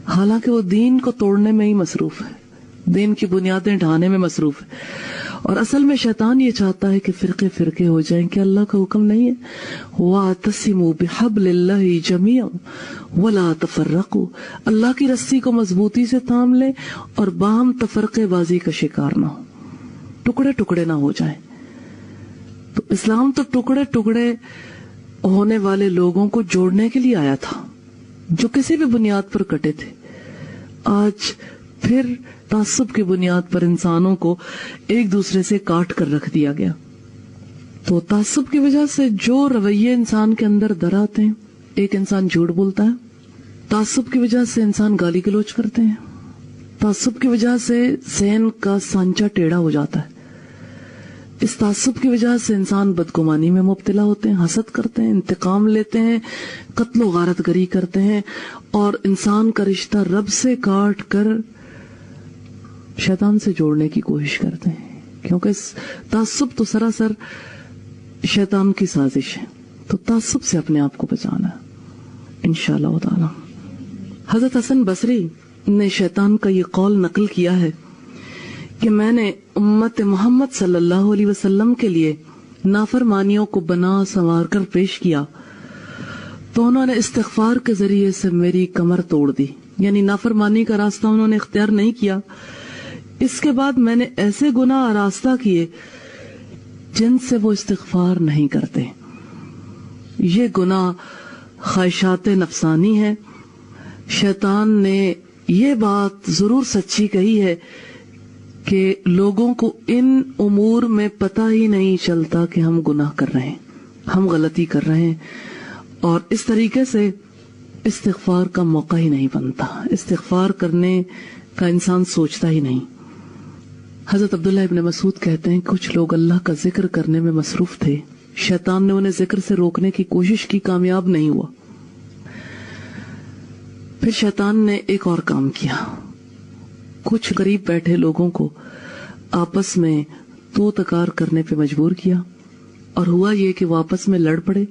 حالانکہ وہ دین کو توڑنے میں ہی مصروف ہے، دین کی بنیادیں ڈھانے میں مصروف ہے۔ اور اصل میں شیطان یہ چاہتا ہے کہ فرقے فرقے ہو جائیں، کہ اللہ کا حکم نہیں ہے وَاعْتَصِمُوا بِحَبْلِ اللَّهِ جَمِيعًا وَلَا تَفَرَّقُوا، اللہ کی رسی کو مضبوطی سے تھام لیں اور باہم تفرقے بازی کا شکار نہ ہو، ٹکڑے ٹکڑے نہ ہو جائیں۔ تو اسلام تو ٹکڑے ٹکڑے ہونے والے لوگوں کو جوڑنے کے لیے آیا تھا جو کسی بھی بنیاد پر کٹے تھے۔ آج پھر تعصب کی بنیاد پر انسانوں کو ایک دوسرے سے کاٹ کر رکھ دیا گیا۔ تو تعصب کی وجہ سے جو رویے انسان کے اندر در آتے ہیں، ایک انسان جھوٹ بولتا ہے، تعصب کی وجہ سے انسان گالی گلوچ کرتے ہیں، تعصب کی وجہ سے ذہن کا سانچہ ٹیڑھا ہو جاتا ہے، اس تعصب کی وجہ سے انسان بدگمانی میں مبتلا ہوتے ہیں، حسد کرتے ہیں، انتقام لیتے ہیں، قتل و غارت گری کرتے ہیں، اور انسان کا رشتہ رب سے کاٹ کر شیطان سے جوڑنے کی کوشش کرتے ہیں، کیونکہ اس تعصب تو سراسر شیطان کی سازش ہے۔ تو تعصب سے اپنے آپ کو بچانا ہے انشاءاللہ تعالی۔ حضرت حسن بصری نے شیطان کا یہ قول نقل کیا ہے کہ میں نے امت محمد صلی اللہ علیہ وسلم کے لیے نافرمانیوں کو بنا سنوار کر پیش کیا تو انہوں نے استغفار کے ذریعے سے میری کمر توڑ دی، یعنی نافرمانی کا راستہ انہوں نے اختیار نہیں کیا۔ اس کے بعد میں نے ایسے گناہ آراستہ کیے جن سے وہ استغفار نہیں کرتے۔ یہ گناہ خواہشات نفسانی ہے۔ شیطان نے یہ بات ضرور سچی کہی ہے کہ لوگوں کو ان امور میں پتہ ہی نہیں چلتا کہ ہم گناہ کر رہے ہیں، ہم غلطی کر رہے ہیں، اور اس طریقے سے استغفار کا موقع ہی نہیں بنتا، استغفار کرنے کا انسان سوچتا ہی نہیں۔ حضرت عبداللہ ابن مسعود کہتے ہیں کچھ لوگ اللہ کا ذکر کرنے میں مصروف تھے، شیطان نے انہیں ذکر سے روکنے کی کوشش کی، کامیاب نہیں ہوا۔ پھر شیطان نے ایک اور کام کیا، کچھ قریب بیٹھے لوگوں کو آپس میں تو تکار کرنے پہ مجبور کیا، اور ہوا یہ کہ وہ آپس میں لڑ پڑے۔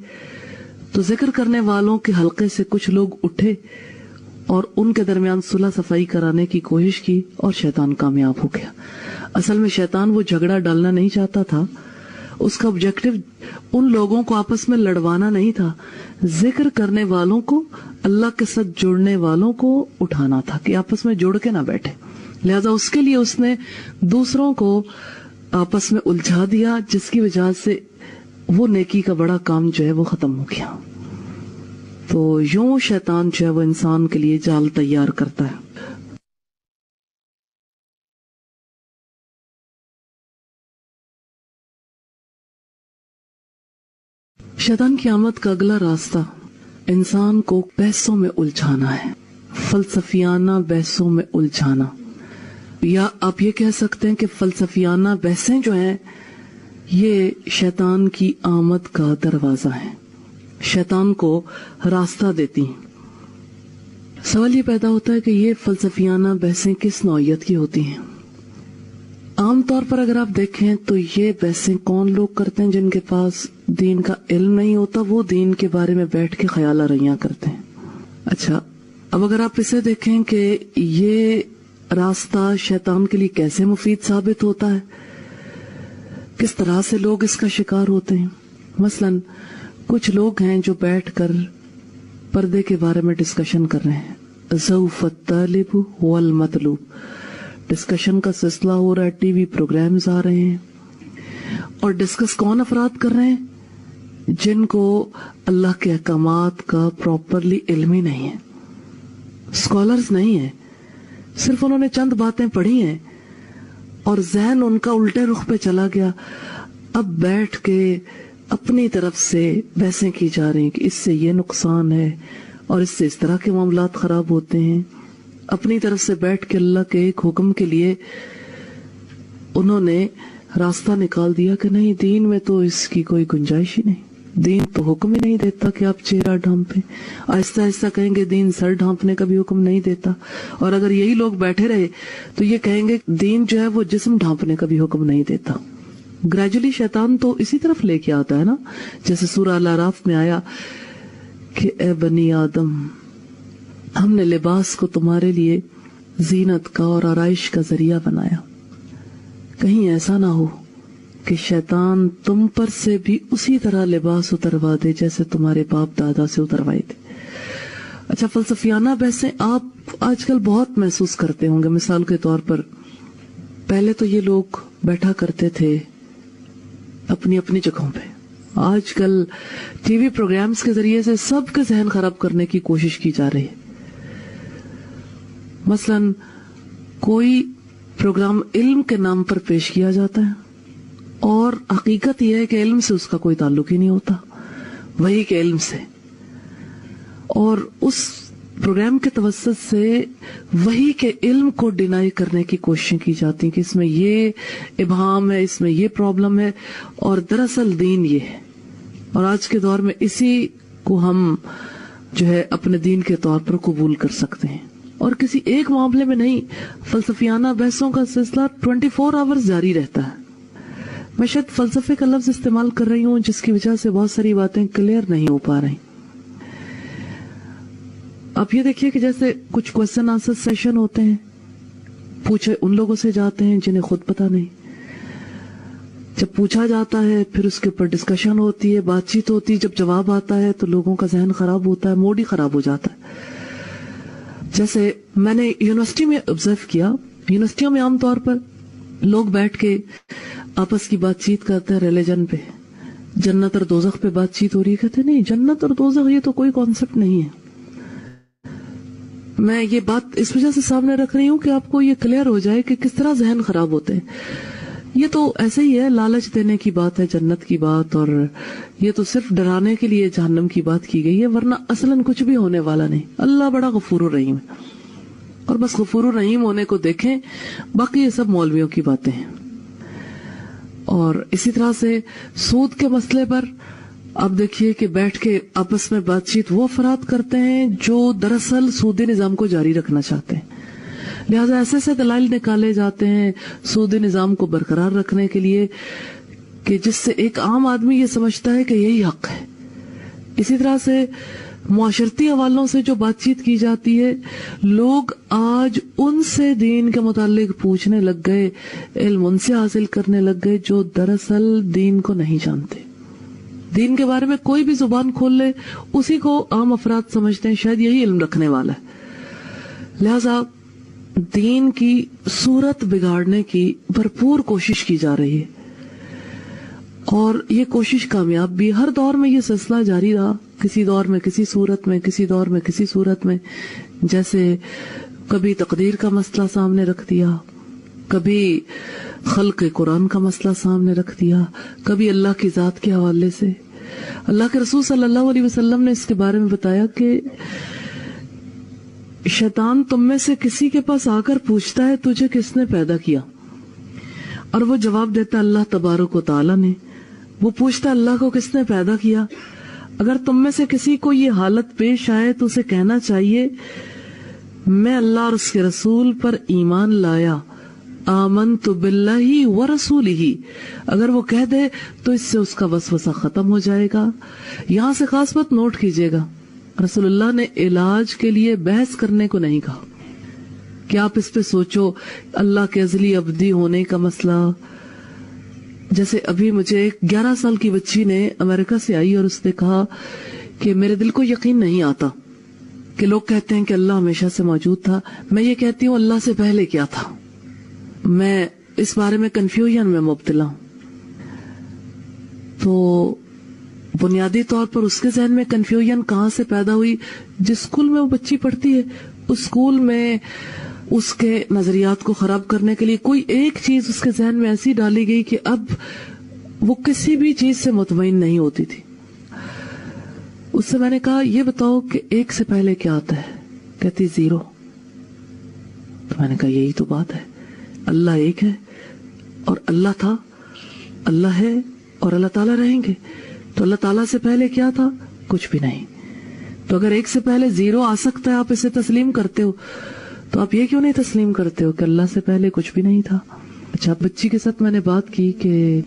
تو ذکر کرنے والوں کے حلقے سے کچھ لوگ اٹھے اور ان کے درمیان صلح صفائی کرانے کی کوشش کی، اور شیطان کامیاب ہو گیا۔ اصل میں شیطان وہ جھگڑا ڈالنا نہیں چاہتا تھا، اس کا آبجیکٹو ان لوگوں کو آپس میں لڑوانا نہیں تھا، ذکر کرنے والوں کو، اللہ کے ساتھ جڑنے والوں کو اٹھانا تھا کہ آپس میں جڑ کے نہ بیٹھے۔ لہذا اس کے لیے اس نے دوسروں کو آپس میں الجھا دیا، جس کی وجہ سے وہ نیکی کا بڑا کام جو ہے وہ ختم ہو گیا۔ تو یوں شیطان جو ہے وہ انسان کے لیے جال تیار کرتا ہے۔ شیطان کی آمد کا اگلا راستہ انسان کو بحثوں میں الجھانا ہے، فلسفیانہ بحثوں میں الجھانا، یا آپ یہ کہہ سکتے ہیں کہ فلسفیانہ بحثیں جو ہیں یہ شیطان کی آمد کا دروازہ ہے، شیطان کو راستہ دیتی ہیں۔ سوال یہ پیدا ہوتا ہے کہ یہ فلسفیانہ بحثیں کس نوعیت کی ہوتی ہیں؟ عام طور پر اگر آپ دیکھیں تو یہ بحثیں کون لوگ کرتے ہیں؟ جن کے پاس دین کا علم نہیں ہوتا، وہ دین کے بارے میں بیٹھ کے خیال آرائیاں کرتے ہیں۔ اچھا، اب اگر آپ اسے دیکھیں کہ یہ راستہ شیطان کے لیے کیسے مفید ثابت ہوتا ہے، کس طرح سے لوگ اس کا شکار ہوتے ہیں۔ مثلاً کچھ لوگ ہیں جو بیٹھ کر پردے کے بارے میں ڈسکشن کر رہے ہیں، ضعف الطالب والمطلوب، ڈسکشن کا سلسلہ ہو رہا ہے، ٹی وی پروگرامز آ رہے ہیں، اور ڈسکس کون افراد کر رہے ہیں؟ جن کو اللہ کے احکامات کا پراپرلی علم ہی نہیں ہے، اسکالرز نہیں ہیں، صرف انہوں نے چند باتیں پڑھی ہیں اور ذہن ان کا الٹے رخ پہ چلا گیا۔ اب بیٹھ کے اپنی طرف سے بحثیں کی جا رہی ہیں کہ اس سے یہ نقصان ہے اور اس سے اس طرح کے معاملات خراب ہوتے ہیں۔ اپنی طرف سے بیٹھ کے اللہ کے ایک حکم کے لیے انہوں نے راستہ نکال دیا کہ نہیں، دین میں تو اس کی کوئی گنجائش ہی نہیں، دین تو حکم ہی نہیں دیتا کہ آپ چہرہ ڈھانپیں۔ آہستہ آہستہ کہیں گے دین سر ڈھانپنے کا بھی حکم نہیں دیتا، اور اگر یہی لوگ بیٹھے رہے تو یہ کہیں گے دین جو ہے وہ جسم ڈھانپنے کا بھی حکم نہیں دیتا۔ گریجولی شیطان تو اسی طرف لے کے آتا ہے نا، جیسے سورہ الاعراف میں آیا کہ اے بنی آدم، ہم نے لباس کو تمہارے لیے زینت کا اور آرائش کا ذریعہ بنایا، کہیں ایسا نہ ہو کہ شیطان تم پر سے بھی اسی طرح لباس اتروا دے جیسے تمہارے باپ دادا سے اتروائے تھے۔ اچھا، فلسفیانہ بحثیں آپ آج کل بہت محسوس کرتے ہوں گے۔ مثال کے طور پر پہلے تو یہ لوگ بیٹھا کرتے تھے اپنی اپنی جگہوں پہ، آج کل ٹی وی پروگرامز کے ذریعے سے سب کے ذہن خراب کرنے کی کوشش کی جا رہی ہے۔ مثلاً کوئی پروگرام علم کے نام پر پیش کیا جاتا ہے اور حقیقت یہ ہے کہ علم سے اس کا کوئی تعلق ہی نہیں ہوتا، وہی کے علم سے، اور اس پروگرام کے توسط سے وہی کے علم کو ڈینائی کرنے کی کوششیں کی جاتی ہیں کہ اس میں یہ ابہام ہے، اس میں یہ پرابلم ہے، اور دراصل دین یہ ہے۔ اور آج کے دور میں اسی کو ہم جو ہے اپنے دین کے طور پر قبول کر سکتے ہیں، اور کسی ایک معاملے میں نہیں، فلسفیانہ بحثوں کا سلسلہ 24 آورز جاری رہتا ہے۔ میں شاید فلسفے کا لفظ استعمال کر رہی ہوں جس کی وجہ سے بہت ساری باتیں کلیئر نہیں ہو پا رہی۔ آپ یہ دیکھیے کہ جیسے کچھ کوسچن آنسر سیشن ہوتے ہیں، پوچھے ان لوگوں سے جاتے ہیں جنہیں خود پتہ نہیں، جب پوچھا جاتا ہے پھر اس کے اوپر ڈسکشن ہوتی ہے، بات چیت ہوتی ہے، جب جواب آتا ہے تو لوگوں کا ذہن خراب ہوتا ہے، موڈ ہی خراب ہو جاتا ہے۔ جیسے میں نے یونیورسٹی میں آبزرو کیا، یونیورسٹیوں میں عام طور پر لوگ بیٹھ کے آپس کی بات چیت کرتے ہیں ریلیجن پہ، جنت اور دوزخ پہ بات چیت ہو رہی ہے، کہتے نہیں جنت اور دوزخ یہ تو کوئی کانسیپٹ نہیں ہے۔ میں یہ بات اس وجہ سے سامنے رکھ رہی ہوں کہ آپ کو یہ کلیئر ہو جائے کہ کس طرح ذہن خراب ہوتے ہیں۔ یہ تو ایسے ہی ہے، لالچ دینے کی بات ہے جنت کی بات، اور یہ تو صرف ڈرانے کے لیے جہنم کی بات کی گئی ہے، ورنہ اصلاً کچھ بھی ہونے والا نہیں۔ اللہ بڑا غفور الرحیم ہے، اور بس غفور الرحیم ہونے کو دیکھیں، باقی یہ سب مولویوں کی باتیں ہیں۔ اور اسی طرح سے سود کے مسئلے پر آپ دیکھیے کہ بیٹھ کے آپس میں بات چیت وہ افراد کرتے ہیں جو دراصل سودی نظام کو جاری رکھنا چاہتے ہیں، لہٰذا ایسے ایسے دلائل نکالے جاتے ہیں سودی نظام کو برقرار رکھنے کے لیے کہ جس سے ایک عام آدمی یہ سمجھتا ہے کہ یہی حق ہے۔ اسی طرح سے معاشرتی حوالوں سے جو بات چیت کی جاتی ہے، لوگ آج ان سے دین کے متعلق پوچھنے لگ گئے، علم ان سے حاصل کرنے لگ گئے جو دراصل دین کو نہیں جانتے۔ دین کے بارے میں کوئی بھی زبان کھول لے اسی کو عام افراد سمجھتے ہیں شاید یہی علم رکھنے والا ہے، لہذا دین کی صورت بگاڑنے کی بھرپور کوشش کی جا رہی ہے، اور یہ کوشش کامیاب بھی۔ ہر دور میں یہ سلسلہ جاری رہا، کسی دور میں کسی صورت میں، کسی دور میں کسی صورت میں، جیسے کبھی تقدیر کا مسئلہ سامنے رکھ دیا، کبھی خلق قرآن کا مسئلہ سامنے رکھ دیا، کبھی اللہ کی ذات کے حوالے سے۔ اللہ کے رسول صلی اللہ علیہ وسلم نے اس کے بارے میں بتایا کہ شیطان تم میں سے کسی کے پاس آ کر پوچھتا ہے تجھے کس نے پیدا کیا، اور وہ جواب دیتا اللہ تبارک و تعالیٰ نے۔ وہ پوچھتا اللہ کو کس نے پیدا کیا، اگر تم میں سے کسی کو یہ حالت پیش آئے تو اسے کہنا چاہیے میں اللہ اور اس کے رسول پر ایمان لایا، آمنت باللہ ورسولہ۔ اگر وہ کہہ دے تو اس سے اس کا وسوسہ ختم ہو جائے گا۔ یہاں سے خاص بات نوٹ کیجئے گا، رسول اللہ نے علاج کے لیے بحث کرنے کو نہیں کہا کہ آپ اس پہ سوچو۔ اللہ کے ازلی ابدی ہونے کا مسئلہ، جیسے ابھی مجھے 11 سال کی بچی نے امریکہ سے آئی اور اس نے کہا کہ میرے دل کو یقین نہیں آتا کہ لوگ کہتے ہیں کہ اللہ ہمیشہ سے موجود تھا، میں یہ کہتی ہوں اللہ سے پہلے کیا تھا، میں اس بارے میں کنفیوژن میں مبتلا ہوں۔ تو بنیادی طور پر اس کے ذہن میں کنفیوژن کہاں سے پیدا ہوئی؟ جس اسکول میں وہ بچی پڑھتی ہے اس اسکول میں اس کے نظریات کو خراب کرنے کے لیے کوئی ایک چیز اس کے ذہن میں ایسی ڈالی گئی کہ اب وہ کسی بھی چیز سے مطمئن نہیں ہوتی تھی۔ اس سے میں نے کہا یہ بتاؤ کہ ایک سے پہلے کیا آتا ہے؟ کہتی 0۔ تو میں نے کہا یہی تو بات ہے، اللہ ایک ہے اور اللہ تھا، اللہ ہے اور اللہ تعالیٰ رہیں گے، تو اللہ تعالیٰ سے پہلے کیا تھا؟ کچھ بھی نہیں۔ تو اگر ایک سے پہلے 0 آ سکتا ہے، آپ اسے تسلیم کرتے ہو، تو آپ یہ کیوں نہیں تسلیم کرتے ہو کہ اللہ سے پہلے کچھ بھی نہیں تھا؟ اچھا، بچی کے ساتھ میں نے بات کی کہ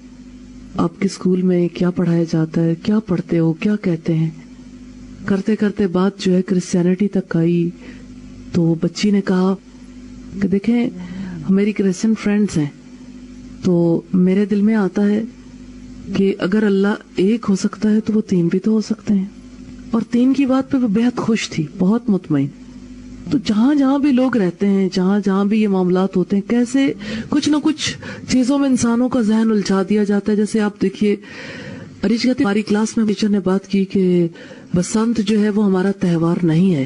آپ کے اسکول میں کیا پڑھایا جاتا ہے, کیا پڑھتے ہو, کیا کہتے ہیں. کرتے کرتے بات جو ہے کرسچینٹی تک آئی. تو بچی نے کہا کہ دیکھیں میری کرسچن فرینڈز ہیں, تو میرے دل میں آتا ہے کہ اگر اللہ ایک ہو سکتا ہے تو وہ تین بھی تو ہو سکتے ہیں. اور تین کی بات پہ وہ بہت خوش تھی, بہت مطمئن. تو جہاں جہاں بھی لوگ رہتے ہیں, جہاں جہاں بھی یہ معاملات ہوتے ہیں, کیسے کچھ نہ کچھ چیزوں میں انسانوں کا ذہن الجھا دیا جاتا ہے. جیسے آپ دیکھیے, عریش کہتے ہماری کلاس میں ٹیچر نے بات کی کہ بسنت جو ہے وہ ہمارا تہوار نہیں ہے.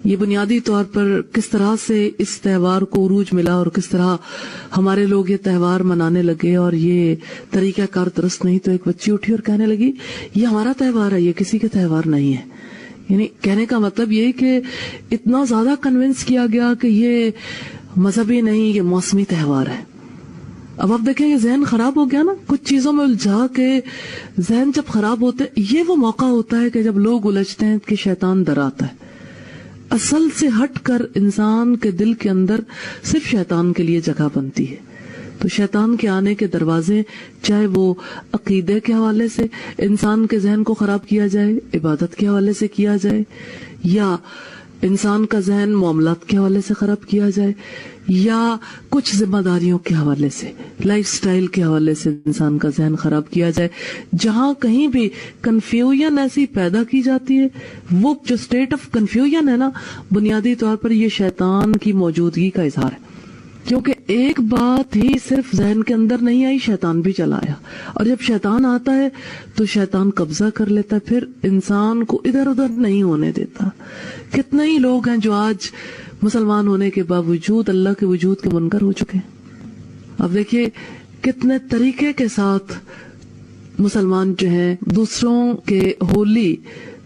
یہ بنیادی طور پر کس طرح سے اس تہوار کو عروج ملا اور کس طرح ہمارے لوگ یہ تہوار منانے لگے اور یہ طریقہ کار درست نہیں. تو ایک بچی اٹھی اور کہنے لگی یہ ہمارا تہوار ہے, یہ کسی کا تہوار نہیں ہے. یعنی کہنے کا مطلب یہ کہ اتنا زیادہ کنونس کیا گیا کہ یہ مذہبی نہیں, یہ موسمی تہوار ہے. اب آپ دیکھیں یہ ذہن خراب ہو گیا نا, کچھ چیزوں میں الجھا کے ذہن جب خراب ہوتے, یہ وہ موقع ہوتا ہے کہ جب لوگ الجھتے ہیں کہ شیطان ڈر آتا ہے. اصل سے ہٹ کر انسان کے دل کے اندر صرف شیطان کے لیے جگہ بنتی ہے. تو شیطان کے آنے کے دروازے, چاہے وہ عقیدے کے حوالے سے انسان کے ذہن کو خراب کیا جائے, عبادت کے حوالے سے کیا جائے, یا انسان کا ذہن معاملات کے حوالے سے خراب کیا جائے, یا کچھ ذمہ داریوں کے حوالے سے, لائف سٹائل کے حوالے سے انسان کا ذہن خراب کیا جائے, جہاں کہیں بھی کنفیوژن ایسی پیدا کی جاتی ہے, وہ جو اسٹیٹ آف کنفیوژن ہے نا, بنیادی طور پر یہ شیطان کی موجودگی کا اظہار ہے. کیونکہ ایک بات ہی صرف ذہن کے اندر نہیں آئی, شیطان بھی چلا آیا. اور جب شیطان آتا ہے تو شیطان قبضہ کر لیتا ہے, پھر انسان کو ادھر ادھر نہیں ہونے دیتا. کتنے ہی لوگ ہیں جو آج مسلمان ہونے کے باوجود اللہ کے وجود کے منکر ہو چکے ہیں. اب دیکھیے کتنے طریقے کے ساتھ مسلمان جو ہیں دوسروں کے ہولی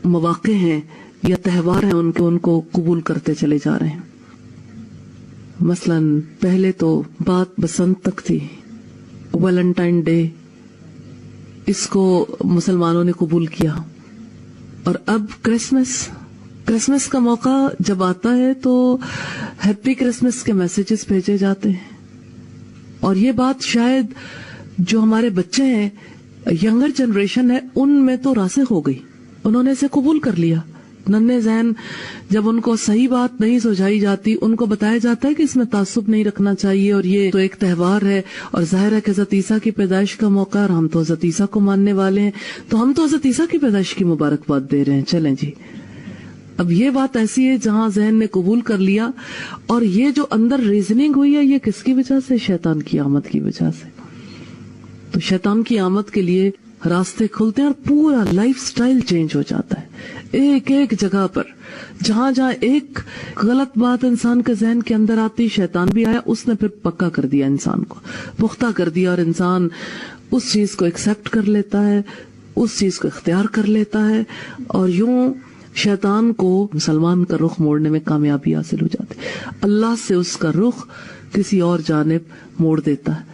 مواقع ہیں یا تہوار ہیں ان کو قبول کرتے چلے جا رہے ہیں. مثلا پہلے تو بات بسنت تک تھی, ویلنٹائن ڈے, اس کو مسلمانوں نے قبول کیا. اور اب کرسمس کا موقع جب آتا ہے تو ہیپی کرسمس کے میسیجز بھیجے جاتے ہیں. اور یہ بات شاید جو ہمارے بچے ہیں, ینگر جنریشن ہے, ان میں تو راسخ ہو گئی, انہوں نے اسے قبول کر لیا. ننھے ذہن جب ان کو صحیح بات نہیں سمجھائی جاتی, ان کو بتایا جاتا ہے کہ اس میں تعصب نہیں رکھنا چاہیے اور یہ تو ایک تہوار ہے, اور ظاہر ہے کہ حضرت عیسیٰ کی پیدائش کا موقع ہے اور ہم تو حضرت عیسیٰ کو ماننے والے ہیں, تو ہم تو حضرت عیسیٰ کی پیدائش کی مبارکباد دے رہے ہیں, چلیں جی. اب یہ بات ایسی ہے جہاں ذہن نے قبول کر لیا, اور یہ جو اندر ریزننگ ہوئی ہے یہ کس کی وجہ سے؟ شیطان کی آمد کی وجہ سے. تو شیطان کی آمد کے لیے راستے کھلتے ہیں اور پورا لائف سٹائل چینج ہو جاتا ہے. ایک ایک جگہ پر جہاں جہاں ایک غلط بات انسان کے ذہن کے اندر آتی, شیطان بھی آیا, اس نے پھر پکا کر دیا, انسان کو پختہ کر دیا, اور انسان اس چیز کو ایکسپٹ کر لیتا ہے, اس چیز کو اختیار کر لیتا ہے, اور یوں شیطان کو مسلمان کا رخ موڑنے میں کامیابی حاصل ہو جاتی. اللہ سے اس کا رخ کسی اور جانب موڑ دیتا ہے.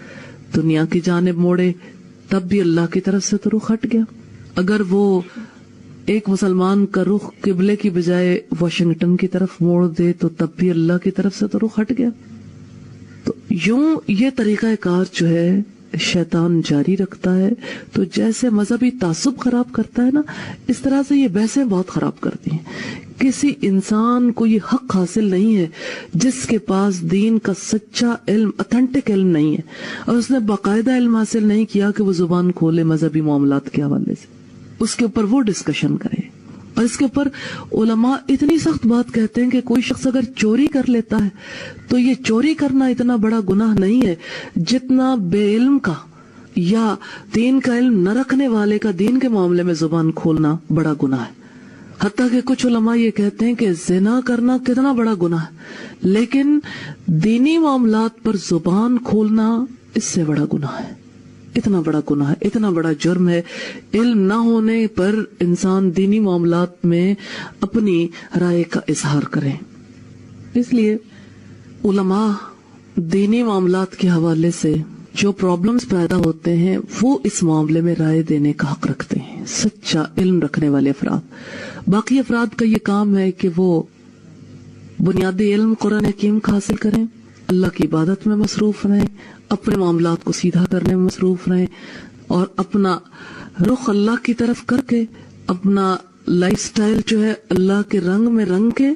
دنیا کی جانب موڑے تب بھی اللہ کی طرف سے تو رخ ہٹ گیا. اگر وہ ایک مسلمان کا رخ قبلے کی بجائے واشنگٹن کی طرف موڑ دے تو تب بھی اللہ کی طرف سے تو رخ ہٹ گیا. تو یوں یہ طریقہ کار جو ہے شیطان جاری رکھتا ہے. تو جیسے مذہبی تعصب خراب کرتا ہے نا, اس طرح سے یہ بحثیں بہت خراب کرتی ہیں. کسی انسان کو یہ حق حاصل نہیں ہے جس کے پاس دین کا سچا علم, اتھینٹک علم نہیں ہے, اور اس نے باقاعدہ علم حاصل نہیں کیا کہ وہ زبان کھولے مذہبی معاملات کے حوالے سے, اس کے اوپر وہ ڈسکشن کرے. اور اس کے اوپر علماء اتنی سخت بات کہتے ہیں کہ کوئی شخص اگر چوری کر لیتا ہے تو یہ چوری کرنا اتنا بڑا گناہ نہیں ہے جتنا بے علم کا یا دین کا علم نہ رکھنے والے کا دین کے معاملے میں زبان کھولنا بڑا گناہ ہے. حتیٰ کہ کچھ علماء یہ کہتے ہیں کہ زنا کرنا کتنا بڑا گناہ ہے, لیکن دینی معاملات پر زبان کھولنا اس سے بڑا گناہ ہے. اتنا بڑا گناہ ہے, اتنا بڑا جرم ہے. علم نہ ہونے پر انسان دینی معاملات میں اپنی رائے کا اظہار کرے. اس لیے علماء دینی معاملات کے حوالے سے جو پرابلمز پیدا ہوتے ہیں وہ اس معاملے میں رائے دینے کا حق رکھتے ہیں, سچا علم رکھنے والے افراد. باقی افراد کا یہ کام ہے کہ وہ بنیادی علم قرآن حکیم کا حاصل کریں, اللہ کی عبادت میں مصروف رہیں, اپنے معاملات کو سیدھا کرنے میں مصروف رہیں, اور اپنا رخ اللہ کی طرف کر کے اپنا لائف سٹائل جو ہے اللہ کے رنگ میں رنگ کے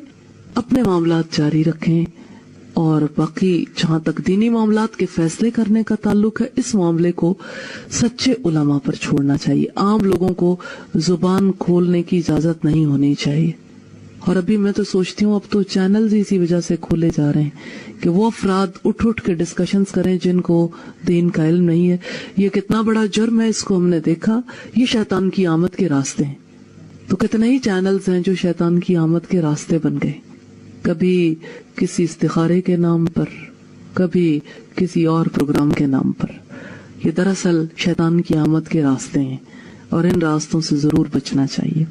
اپنے معاملات جاری رکھیں. اور باقی جہاں تک دینی معاملات کے فیصلے کرنے کا تعلق ہے اس معاملے کو سچے علماء پر چھوڑنا چاہیے. عام لوگوں کو زبان کھولنے کی اجازت نہیں ہونی چاہیے. اور ابھی میں تو سوچتی ہوں اب تو چینلز اسی وجہ سے کھولے جا رہے ہیں کہ وہ افراد اٹھ کے ڈسکشنز کریں جن کو دین کا علم نہیں ہے. یہ کتنا بڑا جرم ہے، اس کو ہم نے دیکھا. یہ شیطان کی آمد کے راستے ہیں. تو کتنے ہی چینلز ہیں جو شیطان کی آمد کے راستے بن گئے، کبھی کسی استخارے کے نام پر، کبھی کسی اور پروگرام کے نام پر. یہ دراصل شیطان کی آمد کے راستے ہیں اور ان راستوں سے ضرور بچنا چاہیے.